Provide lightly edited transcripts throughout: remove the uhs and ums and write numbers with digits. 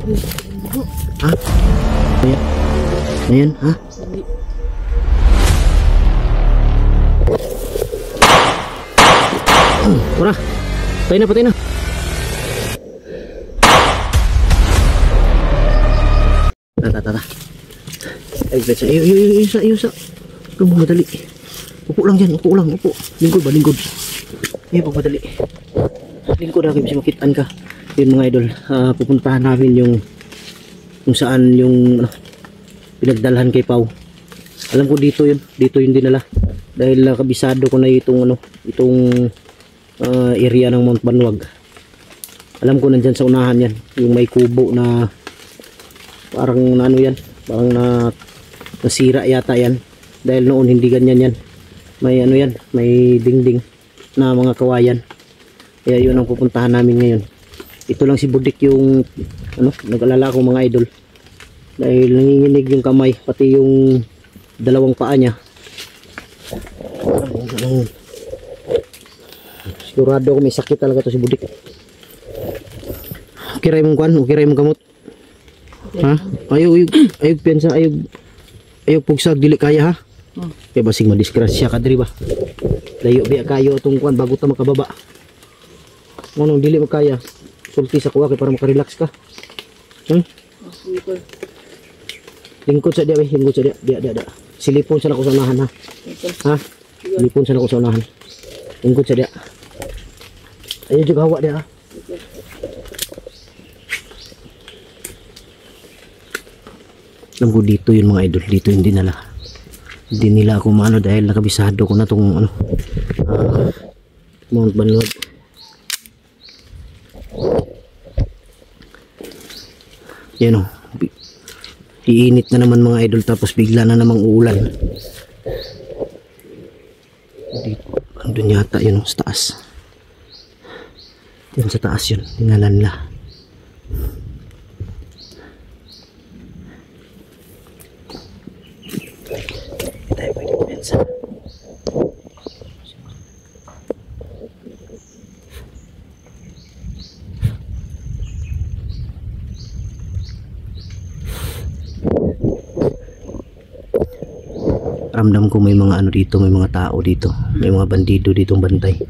Ha? Ayan. Ayan, ha? Ora. Patay na, patay na. Tata. Ay, betsa. Ayusa. Huwag mo madali. Upo lang dyan, upo lang, upo. Lingkod ba, lingkod. Ay, pagmadali. Lingkod na, kasi makitaan ka. Yun mga idol, pupuntahan namin yung kung saan yung pinagdalhan kay Pau. Alam ko dito yun dinala. Dahil kabisado ko na itong area ng Mount Banwag. Alam ko nandyan sa unahan yan, yung may kubo na parang ano yan, parang nasira yata yan. Dahil noon hindi ganyan yan. May ano yan, may dingding na mga kawayan. Kaya yun ang pupuntahan namin ngayon. Ito lang si Budik yung nag-alala ko mga idol. Dahil nanginginig yung kamay, pati yung dalawang paa niya. Sigurado ako may sakit talaga to si Budik. Kiray mong kwan, kiray mong kamot. Ha? Ayaw pensa, ayaw pugsag, dili kaya ha? Kaya basing madisgrasya ka diri ba? Layo biya kayo itong kwan bago ta makababa. Anong dili mo kaya? Sulti sa kuha kay para makarelax ka. Lingkod sa dia, lingkod sa dia. Dia. Silipon sa nako sa unahan ha. Ha? Silipon sa nako sa unahan. Lingkod sa dia. Ayo juga hawa dia ha. Alam ko dito yun mga idol, dito hindi nila ako maano dahil nakabisado ko na tong Mount Banwag. Yan o, iinit na naman mga idol tapos bigla na namang uulan. Andun yata yun sa taas. Yan sa taas yun, dinalan nila. Tayo pwede pumensa. Ramdam ko may mga ano dito, may mga tao dito, may mga bandido ditong bantay.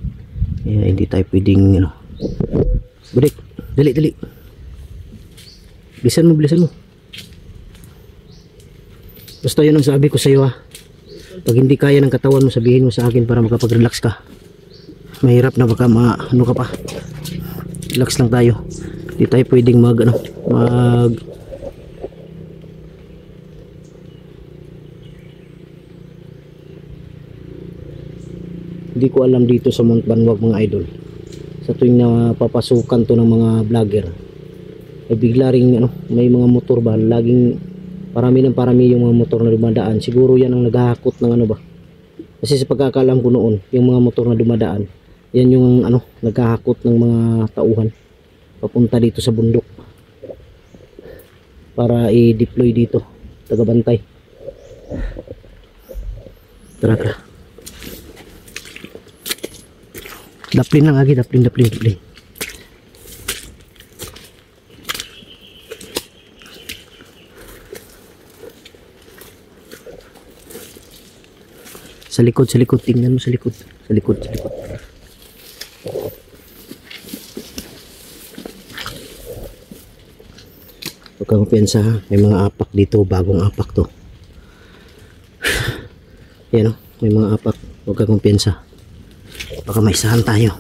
Kaya hindi tayo pwedeng Budik, dali. Bilisan mo. Basta yun ang sabi ko sa iyo ha. Pag hindi kaya ng katawan mo, sabihin mo sa akin para makapag-relax ka. Mahirap na baka ano ka pa. Relax lang tayo. Hindi tayo pwedeng Hindi ko alam dito sa Mount Banwag mga idol. Sa tuwing napapasukan to ng mga vlogger, ay bigla ring may mga motor ba, laging parami yung mga motor na dumadaan. Siguro yan ang naghahakot ng ba. Kasi sa pagkakaalam ko noon, yung mga motor na dumadaan, yan yung naghahakot ng mga tauhan papunta dito sa bundok para i-deploy dito, tagabantay. Tara. Daplin lang lagi, daplin. Sa likod, tingnan mo sa likod. Sa likod. Huwag kang piyansa ha, may mga apak dito, bagong apak to. Yan may mga apak, huwag kang piyansa. Baka may isahan tayo.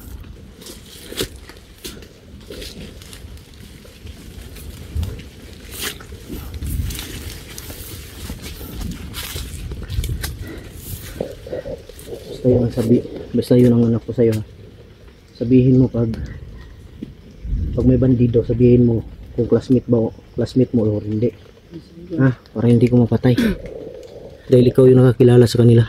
Basta yun ang anak ko sa'yo ha. Sabihin mo pag may bandido, sabihin mo kung classmate mo o hindi ha, para hindi ko mapatay dahil ikaw yung nakakilala sa kanila.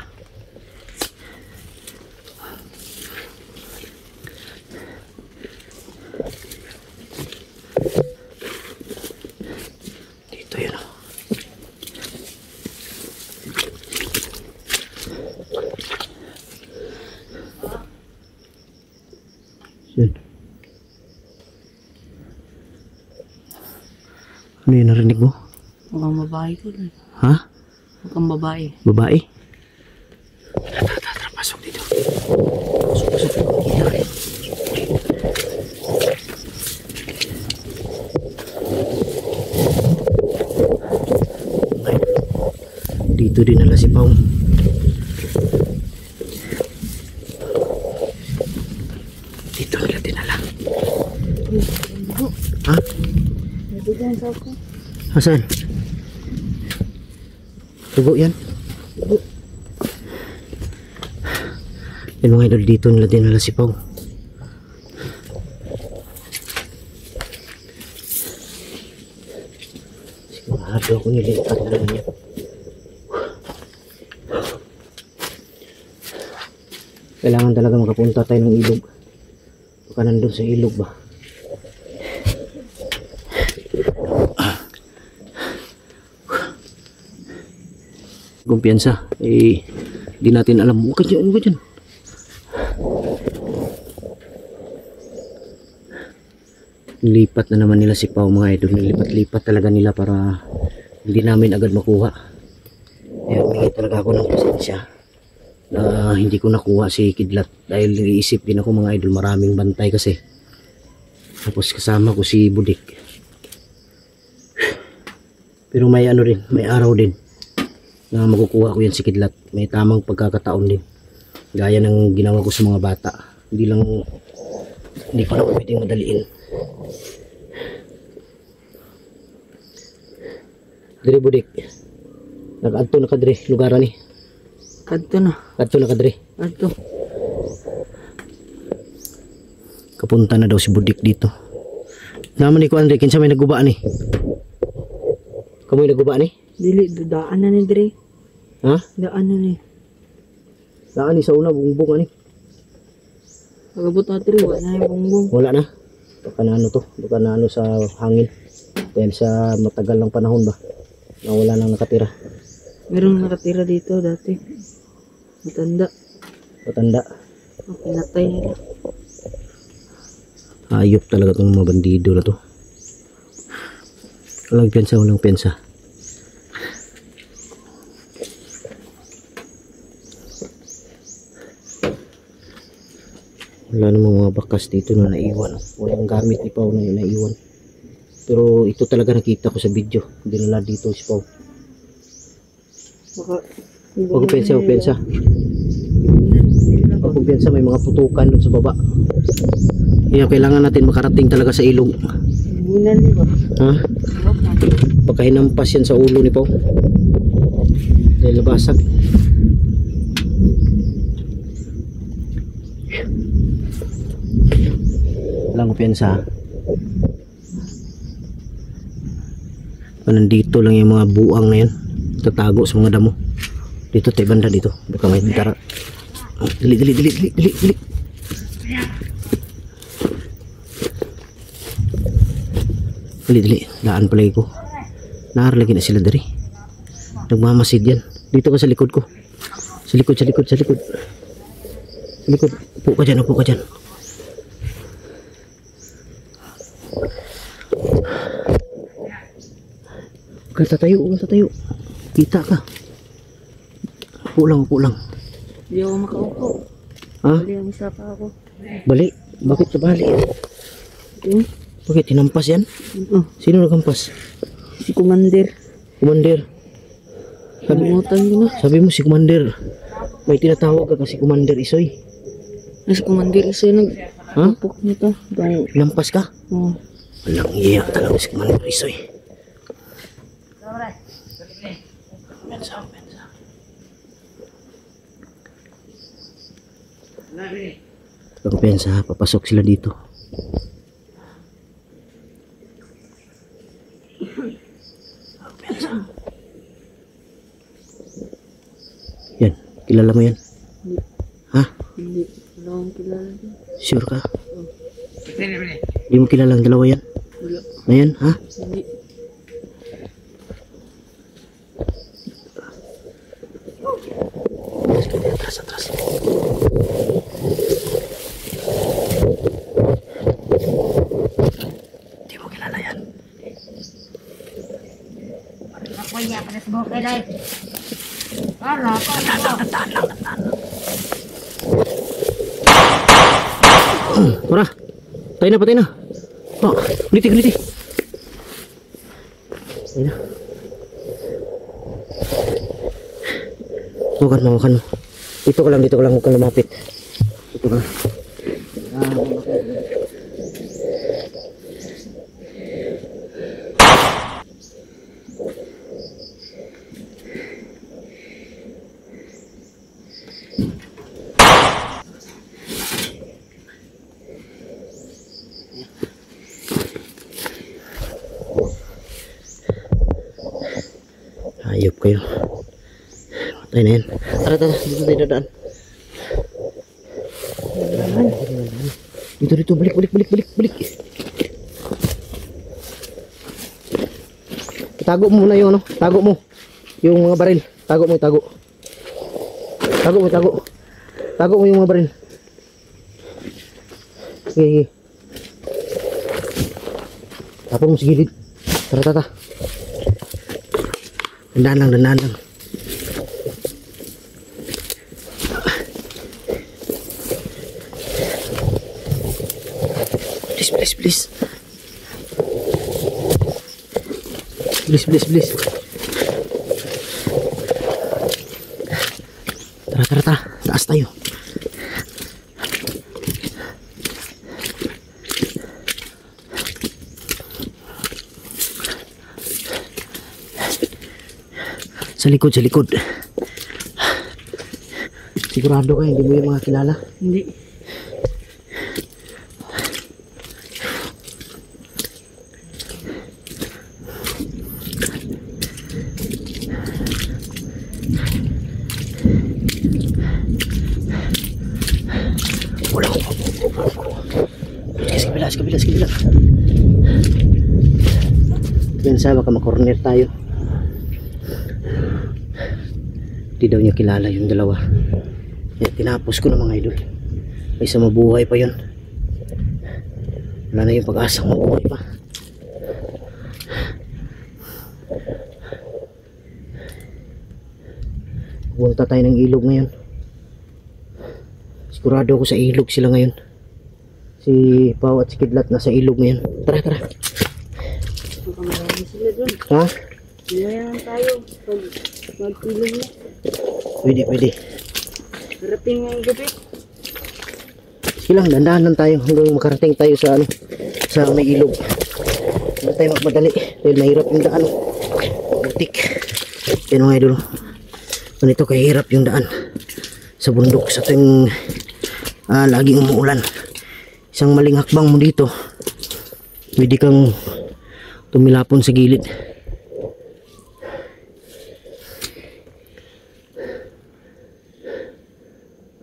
Ano yun narinig mo? Mukhang babae ko lang. Ha? Mukhang babae. Babae? Tara, pasok dito. Pasok. Gila kayo. Dito dinala si Pao. Dito nila dinala. Ha? Nabigyan sa ako. Asan? Tugo yan. Yan mga idol, dito nila dinala si Pao. Sigurado ako nilipat na naman yan. Kailangan talaga makapunta tayo ng ilog. Baka nandun sa ilog ba? Kumpiyansa. Di natin alam. Huwag ka dyan, huwag ka dyan. Lipat na naman nila si Pao mga idol. Nilipat-lipat talaga nila para hindi namin agad makuha. Kaya humingi talaga ako ng pasensya na hindi ko nakuha si Kidlat dahil iniisip din ako mga idol, maraming bantay kasi, tapos kasama ko si Budik, pero may ano rin, may araw din na makukuha ko yan si Kidlat. May tamang pagkakataon din gaya ng ginawa ko sa mga bata, hindi ko na pwedeng madaliin. Dre Budik, nag-adto na ka dre lugaran ni. Kadto na. Kadto na ka dre. Kadto. Kapunta na daw si Budik dito. Naman ni ko Andre, kinsa may naguba ni? Kamoy naguba ni? Dili, daan na ni Dre. Ha? Daan na ni. Daan ni sa una bungbong ani. Pagabot na Dre, wala na yung bongbong. Wala na. Baka na ano to, baka na ano sa hangin. Dahil sa matagal ng panahon ba. Na wala nang nakatira. Merong nakatira dito dati. Matanda. Matanda. Pinatay nila. Ayop talaga itong mga bandido na to. Walang pensa, walang pensa. Wala namang mga bakas dito na naiwan. Walang gamit ni Pao na naiwan. Pero ito talaga nakita ko sa video. Dinala dito si Pao. Huwag pensa, huwag pensa. Huwag pensa, may mga putukan doon sa baba. Kaya kailangan natin makarating talaga sa ilog. Bulan di ba? Ha? Baka hinampas yan sa ulo ni Pao. Dahil nabasag. Walang pensa. Nandito lang yung mga buang na yan. Tatago sa mga damo. Dito tayo banda dito. Baka may tara. Dili. Dili. Daan pala ko. Nahar lagi na sila dari. Nagmamasid yan. Dito ka sa likod ko. Sa likod. Sa likod. Upo ka dyan. Huwag ka tayo. Kita ka. Upo lang. Hindi ako makaupo. Ha? Bali ang isa pa ako. Bali? Bakit ka bali? Bakit? Hinampas yan? Sino naghampas? Si Commander. Commander. Kalimutan ko na. Sabi mo si Commander. May tinatawag ka kasi Commander Isoy. Si Commander isa nagpupok nito. Hinampas ka? Oo. Walang iya talaga si Commander Isoy. Pensa. Ang pensa, papasok sila dito. Pensa. Yan, kilala mo yan? Hindi. Ha? Hindi. Wala akong kilala din. Sure ka? Hindi mo kilala ang dalawa yan? Wala. Ayan, ha? Hindi. Atras. Hindi mo kilala yan. Okay, dai. Ano? Tandaan lang. Tara. Patay na. Oh, kuliti. Patay na. Makan mo. Dito ka lang, huwag kang lumapit. Dito ka. Hayop kayo. Patay na yan. Tara, dito tayo dadaan. Dito, balik. Tago mo muna yung ano, tago mo. Yung mga baril, tago mo. Tago mo yung mga baril. Sige. Tapos mo sa gilid. Tara. Dandaan lang. Please. Please. Tara. Taas tayo. Sa likod. Sigurado ka, hindi mo yung mga kilala? Hindi. Wala ko. Sa kabila. Pinsa, baka makorner tayo. Di daw niya kilala yung dalawa. Kaya tinapos ko na mga idol. Kaysa mabuhay pa yun. Wala na yung pag-asang mabuhay pa. Pupunta tayo ng ilog ngayon. Sigurado ako sa ilog sila ngayon. Si Pao at si Kidlat nasa ilog ngayon. Tara. Marami sila dun. Ha? Mayaman tayo. Pag magtulog na. Pwede. Harapin ngayong gabi. Sige lang, dandahan lang tayo hanggang makarating tayo sa sa may ilog. Hindi tayo magmadali dahil mahirap yung daan. Butik. Yan mga idol. Ganito kahirap yung daan sa bundok sa tuwing laging umuulan. Isang maling hakbang mo dito, pwede kang tumilapon sa gilid.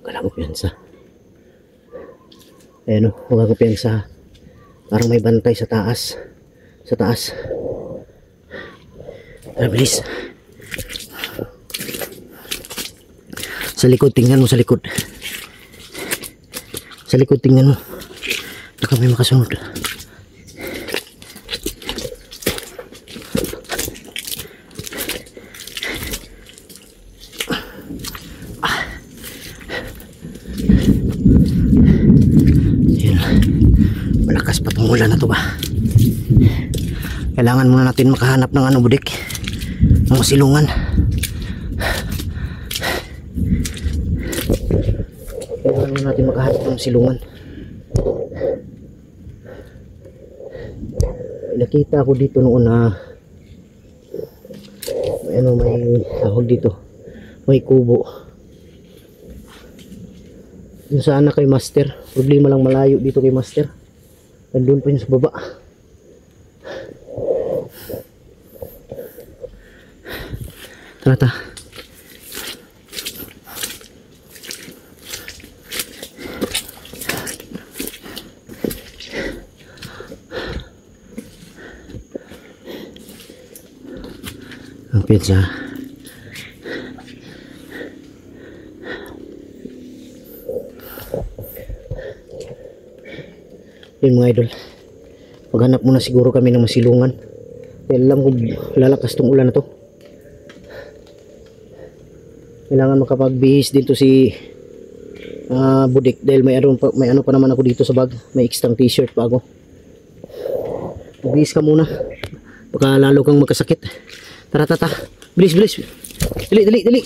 Wala ko piyansa. Ayan o, wala ko piyansa. Parang may bantay sa taas. Tara, bilis. Sa likod, tingnan mo sa likod. Tingnan mo. Baka may makasunod. Yan. Malakas pa itong ulan na to ba? Kailangan muna natin makahanap ng budik. Ng masilungan. Kailangan natin makahanap ng silungan. Nakita ko dito noon na may tawag dito, may kubo. Yung sana kay Master, problema lang malayo dito kay Master. Nandun pa yun sa baba. Tara. Ang pizza. Yun mga idol. Maghanap muna siguro kami ng masilungan. Dahil alam kong lalakas tong ulan na to. Kailangan makapagbihis din to si Budik dahil may ano pa naman ako dito sa bag. May extra t-shirt pa ako. Bihis ka muna. Baka lalo kang magkasakit. Tara, tata. Bilis, bilis. Dali, dali, dali.